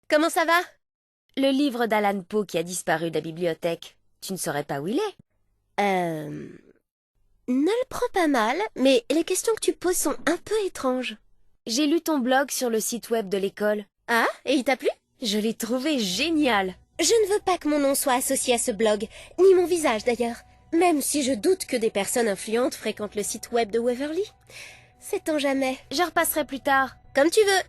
Comment ça va? Le livre d'Alan Poe qui a disparu de la bibliothèque. Tu ne saurais pas où il est? Ne le prends pas mal, mais les questions que tu poses sont un peu étranges. J'ai lu ton blog sur le site web de l'école. Ah, et il t'a plu? Je l'ai trouvé génial. Je ne veux pas que mon nom soit associé à ce blog, ni mon visage d'ailleurs. Même si je doute que des personnes influentes fréquentent le site web de Waverly. Sait-on jamais? Je repasserai plus tard. Comme tu veux.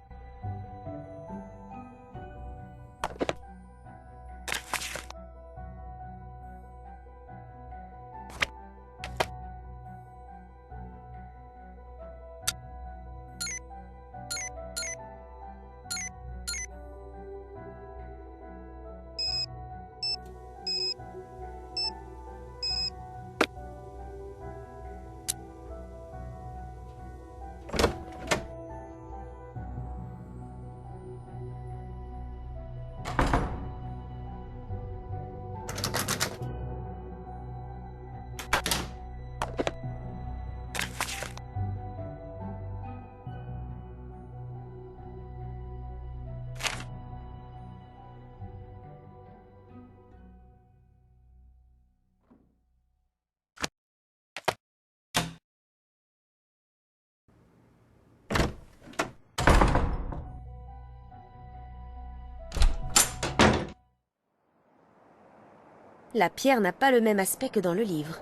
La pierre n'a pas le même aspect que dans le livre.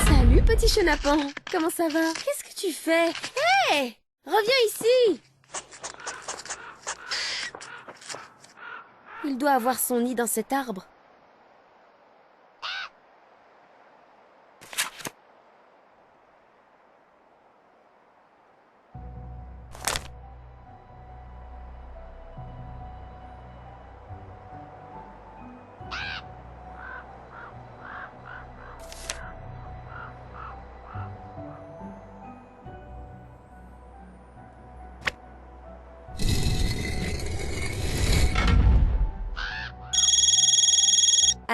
Salut petit chenapan, comment ça va? Qu'est-ce que tu fais? Hé! Reviens ici! Il doit avoir son nid dans cet arbre.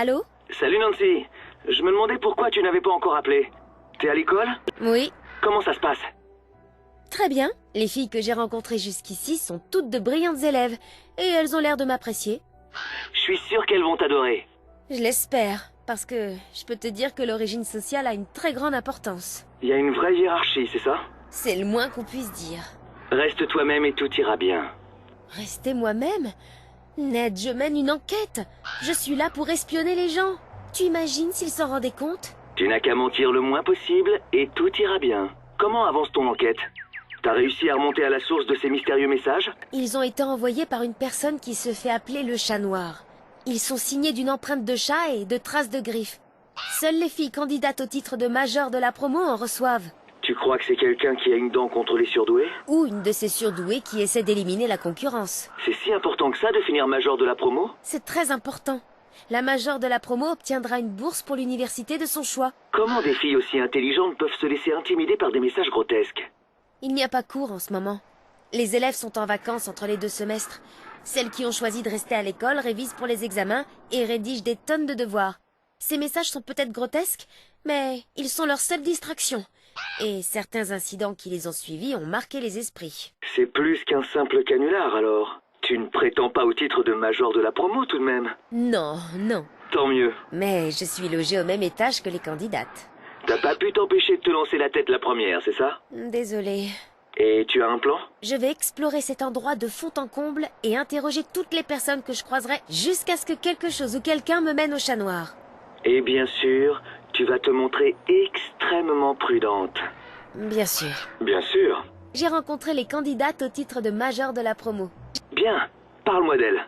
Allô? Salut Nancy, je me demandais pourquoi tu n'avais pas encore appelé. T'es à l'école? Oui. Comment ça se passe? Très bien. Les filles que j'ai rencontrées jusqu'ici sont toutes de brillantes élèves, et elles ont l'air de m'apprécier. Je suis sûr qu'elles vont t'adorer. Je l'espère, parce que je peux te dire que l'origine sociale a une très grande importance. Il y a une vraie hiérarchie, c'est ça? C'est le moins qu'on puisse dire. Reste toi-même et tout ira bien. Rester moi-même? Ned, je mène une enquête. Je suis là pour espionner les gens. Tu imagines s'ils s'en rendaient compte? Tu n'as qu'à mentir le moins possible et tout ira bien. Comment avance ton enquête? T'as réussi à remonter à la source de ces mystérieux messages? Ils ont été envoyés par une personne qui se fait appeler le Chat Noir. Ils sont signés d'une empreinte de chat et de traces de griffes. Seules les filles candidates au titre de major de la promo en reçoivent. Tu crois que c'est quelqu'un qui a une dent contre les surdoués? Ou une de ces surdouées qui essaie d'éliminer la concurrence. C'est si important que ça de finir major de la promo? C'est très important. La major de la promo obtiendra une bourse pour l'université de son choix. Comment des filles aussi intelligentes peuvent se laisser intimider par des messages grotesques? Il n'y a pas cours en ce moment. Les élèves sont en vacances entre les 2 semestres. Celles qui ont choisi de rester à l'école révisent pour les examens et rédigent des tonnes de devoirs. Ces messages sont peut-être grotesques, mais ils sont leur seule distraction. Et certains incidents qui les ont suivis ont marqué les esprits. C'est plus qu'un simple canular alors. Tu ne prétends pas au titre de major de la promo tout de même? Non, non. Tant mieux. Mais je suis logée au même étage que les candidates. T'as pas pu t'empêcher de te lancer la tête la première, c'est ça? Désolée. Et tu as un plan? Je vais explorer cet endroit de fond en comble et interroger toutes les personnes que je croiserai jusqu'à ce que quelque chose ou quelqu'un me mène au Chat Noir. Et bien sûr, tu vas te montrer extrêmement prudente. Bien sûr. Bien sûr. J'ai rencontré les candidates au titre de major de la promo. Bien, parle-moi d'elle.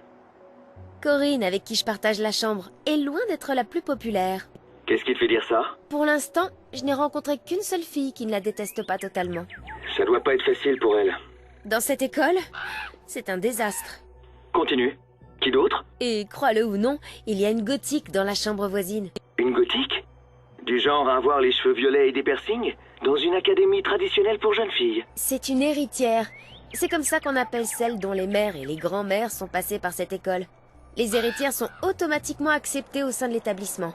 Corinne, avec qui je partage la chambre, est loin d'être la plus populaire. Qu'est-ce qui te fait dire ça? Pour l'instant, je n'ai rencontré qu'une seule fille qui ne la déteste pas totalement. Ça doit pas être facile pour elle. Dans cette école, c'est un désastre. Continue. Qui d'autre? Et crois-le ou non, il y a une gothique dans la chambre voisine. Une gothique? Du genre à avoir les cheveux violets et des piercings? Dans une académie traditionnelle pour jeunes filles? C'est une héritière. C'est comme ça qu'on appelle celles dont les mères et les grands-mères sont passées par cette école. Les héritières sont automatiquement acceptées au sein de l'établissement.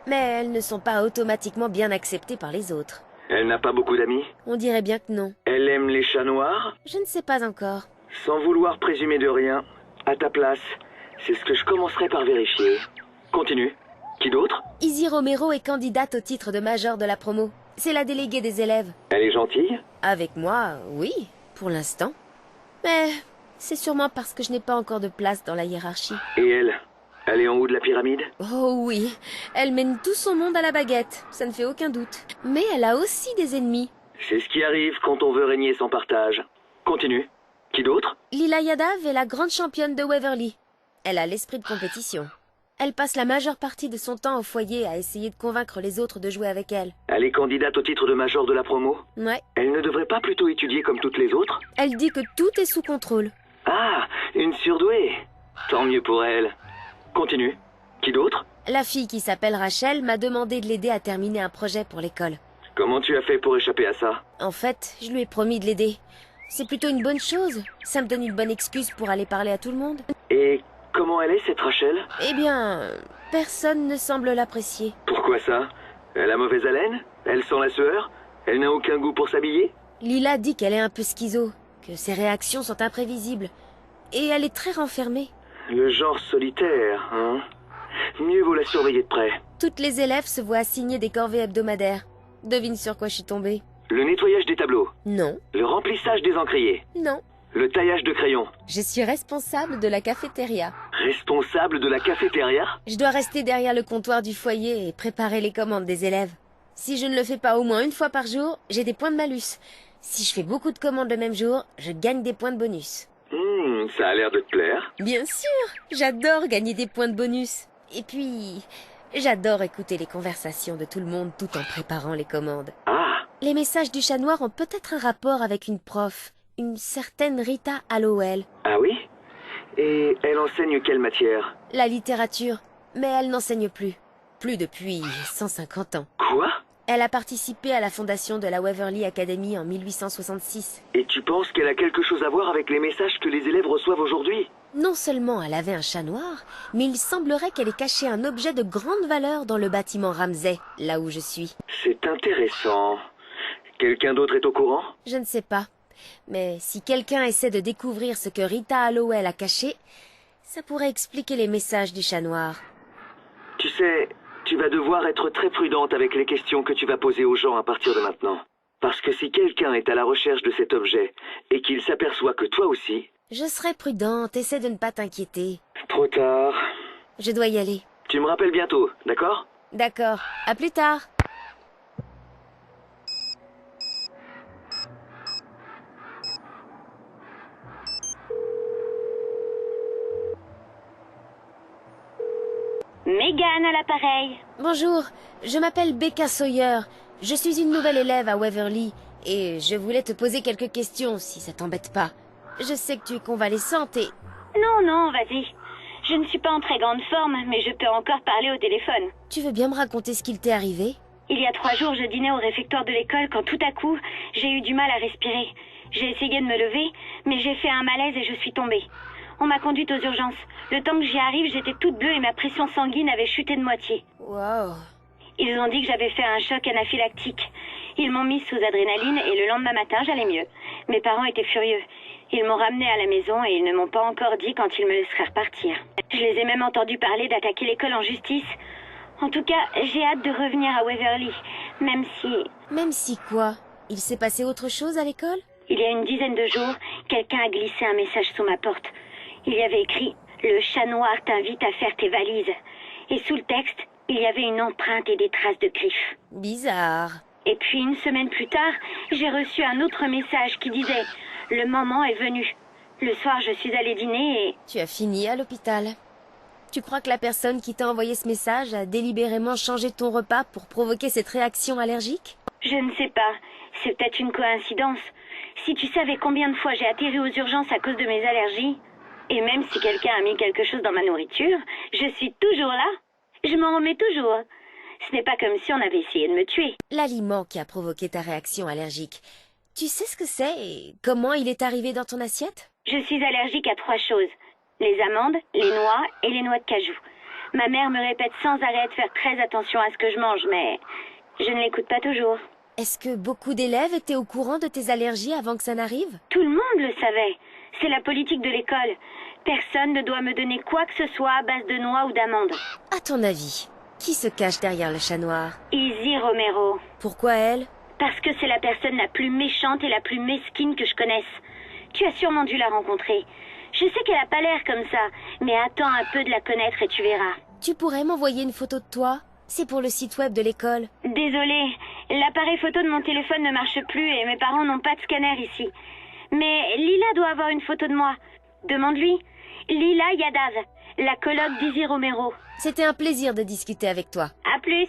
Mais elles ne sont pas automatiquement bien acceptées par les autres. Elle n'a pas beaucoup d'amis? On dirait bien que non. Elle aime les chats noirs? Je ne sais pas encore. Sans vouloir présumer de rien, à ta place, c'est ce que je commencerai par vérifier. Continue. Qui d'autre? Izzy Romero est candidate au titre de major de la promo. C'est la déléguée des élèves. Elle est gentille? Avec moi, oui, pour l'instant. Mais c'est sûrement parce que je n'ai pas encore de place dans la hiérarchie. Et elle? Elle est en haut de la pyramide? Oh oui, elle mène tout son monde à la baguette, ça ne fait aucun doute. Mais elle a aussi des ennemis. C'est ce qui arrive quand on veut régner sans partage. Continue. Qui d'autre? Lila Yadav est la grande championne de Waverly. Elle a l'esprit de compétition. Elle passe la majeure partie de son temps au foyer à essayer de convaincre les autres de jouer avec elle. Elle est candidate au titre de major de la promo? Ouais. Elle ne devrait pas plutôt étudier comme toutes les autres? Elle dit que tout est sous contrôle. Ah, une surdouée. Tant mieux pour elle. Continue. Qui d'autre? La fille qui s'appelle Rachel m'a demandé de l'aider à terminer un projet pour l'école. Comment tu as fait pour échapper à ça? En fait, je lui ai promis de l'aider. C'est plutôt une bonne chose. Ça me donne une bonne excuse pour aller parler à tout le monde. Et comment elle est, cette Rachel? Eh bien, personne ne semble l'apprécier. Pourquoi ça? Elle a mauvaise haleine? Elle sent la sueur? Elle n'a aucun goût pour s'habiller? Lila dit qu'elle est un peu schizo, que ses réactions sont imprévisibles. Et elle est très renfermée. Le genre solitaire, hein? Mieux vaut la surveiller de près. Toutes les élèves se voient assigner des corvées hebdomadaires. Devine sur quoi je suis tombée. Le nettoyage des tableaux. Non, Le remplissage des encriers. non. Le taillage de crayons. Je suis responsable de la cafétéria. Responsable de la cafétéria? Je dois rester derrière le comptoir du foyer et préparer les commandes des élèves. Si je ne le fais pas au moins une fois par jour, j'ai des points de malus. Si je fais beaucoup de commandes le même jour, je gagne des points de bonus. Ça a l'air de te plaire. Bien sûr, j'adore gagner des points de bonus. Et puis, j'adore écouter les conversations de tout le monde tout en préparant les commandes. Ah, Les messages du chat noir ont peut-être un rapport avec une prof, une certaine Rita Hallowell. ah oui? Et elle enseigne quelle matière? La littérature, mais elle n'enseigne plus. Plus depuis 150 ans. Quoi? Elle a participé à la fondation de la Waverly Academy en 1866. Et tu penses qu'elle a quelque chose à voir avec les messages que les élèves reçoivent aujourd'hui? Non seulement elle avait un chat noir, mais il semblerait qu'elle ait caché un objet de grande valeur dans le bâtiment Ramsay, là où je suis. C'est intéressant. Quelqu'un d'autre est au courant? Je ne sais pas. Mais si quelqu'un essaie de découvrir ce que Rita Hallowell a caché, ça pourrait expliquer les messages du chat noir. Tu sais, tu vas devoir être très prudente avec les questions que tu vas poser aux gens à partir de maintenant. Parce que si quelqu'un est à la recherche de cet objet et qu'il s'aperçoit que toi aussi... Je serai prudente, essaie de ne pas t'inquiéter. Trop tard. Je dois y aller. Tu me rappelles bientôt, d'accord? D'accord, à plus tard. Megan à l'appareil. Bonjour, je m'appelle Becca Sawyer. Je suis une nouvelle élève à Waverly et je voulais te poser quelques questions si ça t'embête pas. Je sais que tu es convalescente et... Non, vas-y. Je ne suis pas en très grande forme, mais je peux encore parler au téléphone. Tu veux bien me raconter ce qu'il t'est arrivé? Il y a 3 jours, je dînais au réfectoire de l'école quand tout à coup, j'ai eu du mal à respirer. J'ai essayé de me lever, mais j'ai fait un malaise et je suis tombée. On m'a conduite aux urgences. Le temps que j'y arrive, j'étais toute bleue et ma pression sanguine avait chuté de moitié. Wow. Ils ont dit que j'avais fait un choc anaphylactique. Ils m'ont mise sous adrénaline et le lendemain matin, j'allais mieux. Mes parents étaient furieux. Ils m'ont ramenée à la maison et ils ne m'ont pas encore dit quand ils me laisseraient repartir. Je les ai même entendus parler d'attaquer l'école en justice. En tout cas, j'ai hâte de revenir à Waverly, même si... Même si quoi? Il s'est passé autre chose à l'école? Il y a une dizaine de jours, quelqu'un a glissé un message sous ma porte. Il y avait écrit « Le chat noir t'invite à faire tes valises ». Et sous le texte, il y avait une empreinte et des traces de griffes. Bizarre. Et puis une semaine plus tard, j'ai reçu un autre message qui disait « Le moment est venu ». Le soir, je suis allée dîner et... Tu as fini à l'hôpital. Tu crois que la personne qui t'a envoyé ce message a délibérément changé ton repas pour provoquer cette réaction allergique? Je ne sais pas. C'est peut-être une coïncidence. Si tu savais combien de fois j'ai atterri aux urgences à cause de mes allergies, et même si quelqu'un a mis quelque chose dans ma nourriture, je suis toujours là. Je m'en remets toujours. Ce n'est pas comme si on avait essayé de me tuer. L'aliment qui a provoqué ta réaction allergique, tu sais ce que c'est et comment il est arrivé dans ton assiette? Je suis allergique à 3 choses. Les amandes, les noix et les noix de cajou. Ma mère me répète sans arrêt de faire très attention à ce que je mange, mais je ne l'écoute pas toujours. Est-ce que beaucoup d'élèves étaient au courant de tes allergies avant que ça n'arrive? Tout le monde le savait. C'est la politique de l'école. Personne ne doit me donner quoi que ce soit à base de noix ou d'amandes. À ton avis, qui se cache derrière le chat noir? Izzy Romero. Pourquoi elle? Parce que c'est la personne la plus méchante et la plus mesquine que je connaisse. Tu as sûrement dû la rencontrer. Je sais qu'elle a pas l'air comme ça, mais attends un peu de la connaître et tu verras. Tu pourrais m'envoyer une photo de toi? C'est pour le site web de l'école. Désolée, l'appareil photo de mon téléphone ne marche plus et mes parents n'ont pas de scanner ici. Mais Lila doit avoir une photo de moi. Demande-lui. Lila Yadav, la coloc d'Izzy Romero. C'était un plaisir de discuter avec toi. À plus.